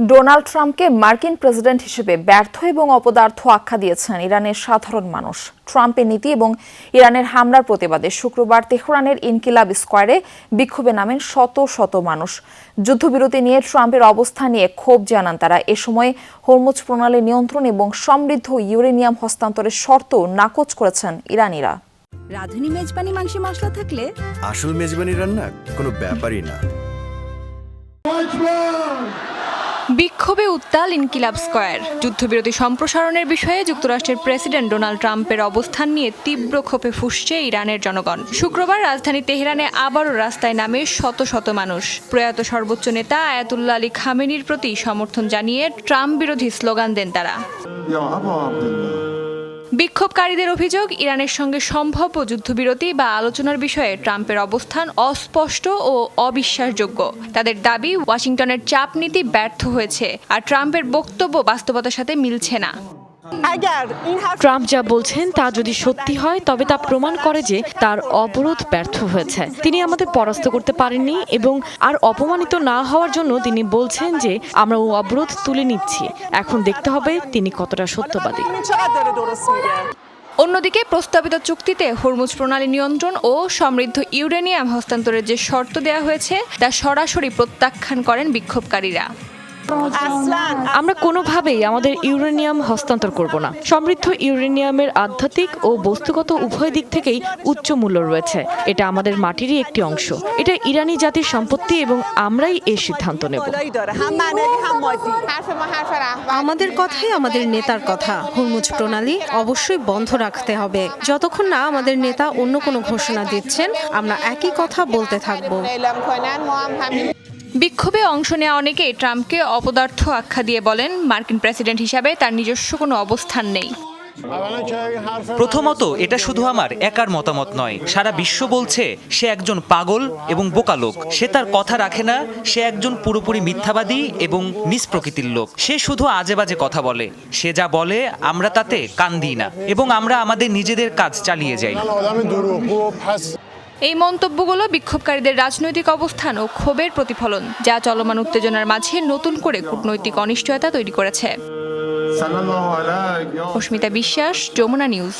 Donald ট্রাম্পকে মার্কিন president হিসেবে ব্যর্থ এবং অপদার্থ আখ্যা দিয়েছেন ইরানের সাধারণ মানুষ। ট্রাম্পের নীতি এবং ইরানের হামলার প্রতিবাদে শুক্রবার তেহরানের ইনকিলাব স্কয়ারে বিক্ষোভে নামেন শত শত মানুষ। যুদ্ধবিরতি নিয়ে ট্রাম্পের অবস্থান নিয়ে ক্ষোভ জানান তারা। এ সময় হরমুজ প্রণালী নিয়ন্ত্রণ এবং সমৃদ্ধ ইউরেনিয়াম হস্তান্তরের শর্ত নাকচ করেছেন ইরানিরা। রাঁধুনি মেজবানি মাংসে মশলা থাকলে আসল মেজবানি রান্না কোনো ব্যাপারই না। বিক্ষোভে উত্তাল ইনকিলাব স্কয়ার। যুদ্ধবিরতি সম্প্রসারণের বিষয়ে যুক্তরাষ্ট্রের প্রেসিডেন্ট ডোনাল্ড ট্রাম্পের অবস্থান নিয়ে তীব্র ক্ষোভে ফুঁসছে ইরানের জনগণ। শুক্রবার রাজধানী তেহরানে আবারও রাস্তায় নামে শত শত মানুষ। প্রয়াত সর্বোচ্চ নেতা আয়াতুল্লাহ আলী খামেনির প্রতি সমর্থন জানিয়ে ট্রাম্প বিরোধী স্লোগান দেন তারা। বিক্ষোভকারীদের অভিযোগ, ইরানের সঙ্গে সম্ভাব্য যুদ্ধবিরতি বা আলোচনার বিষয়ে ট্রাম্পের অবস্থান অস্পষ্ট ও অবিশ্বাসযোগ্য। তাদের দাবি, ওয়াশিংটনের চাপ নীতি ব্যর্থ হয়েছে আর ট্রাম্পের বক্তব্য বাস্তবতার সাথে মিলছে না। ট্রাম্প যা বলছেন তা যদি সত্যি হয় তবে তা প্রমাণ করে যে তার অবরোধ ব্যর্থ হয়েছে। তিনি আমাদের পরাস্ত করতে পারেননি এবং আর অপমানিত না হওয়ার জন্য তিনি বলছেন যে আমরা ও অবরোধ তুলে নিচ্ছি। এখন দেখতে হবে তিনি কতটা সত্যবাদী। অন্যদিকে প্রস্তাবিত চুক্তিতে হরমুজ প্রণালী নিয়ন্ত্রণ ও সমৃদ্ধ ইউরেনিয়াম হস্তান্তরের যে শর্ত দেওয়া হয়েছে তা সরাসরি প্রত্যাখ্যান করেন বিক্ষোভকারীরা। আমরা কোনোভাবেই আমাদের ইউরেনিয়াম হস্তান্তর করব না। সমৃদ্ধ ইউরেনিয়ামের আধ্যাত্মিক ও বস্তুগত উভয় দিক থেকেই উচ্চ মূল্য রয়েছে। এটা আমাদের মাটিরই একটি অংশ। এটা ইরানি জাতির সম্পত্তি এবং আমরাই এর সিদ্ধান্ত নেব। আমাদের কথাই আমাদের নেতার কথা। হরমুজ প্রণালী অবশ্যই বন্ধ রাখতে হবে। যতক্ষণ না আমাদের নেতা অন্য কোনো ঘোষণা দিচ্ছেন, আমরা একই কথা বলতে থাকব। বিক্ষোভে অংশ নেওয়া অনেকেই ট্রাম্পকে অপদার্থ আখ্যা দিয়ে বলেন, মার্কিন প্রেসিডেন্ট হিসাবে তার নিজস্ব কোনো অবস্থান নেই। প্রথমত, এটা শুধু আমার একার মতামত নয়, সারা বিশ্ব বলছে সে একজন পাগল এবং বোকা লোক। সে তার কথা রাখে না। সে একজন পুরোপুরি মিথ্যাবাদী এবং নিজ প্রকৃতির লোক। সে শুধু আজে বাজে কথা বলে। সে যা বলে আমরা তাতে কান দিই না এবং আমরা আমাদের নিজেদের কাজ চালিয়ে যাই। এই মন্তব্যগুলো বিক্ষোভকারীদের রাজনৈতিক অবস্থান ও ক্ষোভের প্রতিফলন, যা চলমান উত্তেজনার মাঝে নতুন করে কূটনৈতিক অনিশ্চয়তা তৈরি করেছে। অস্মিতা বিশ্বাস, যমুনা নিউজ।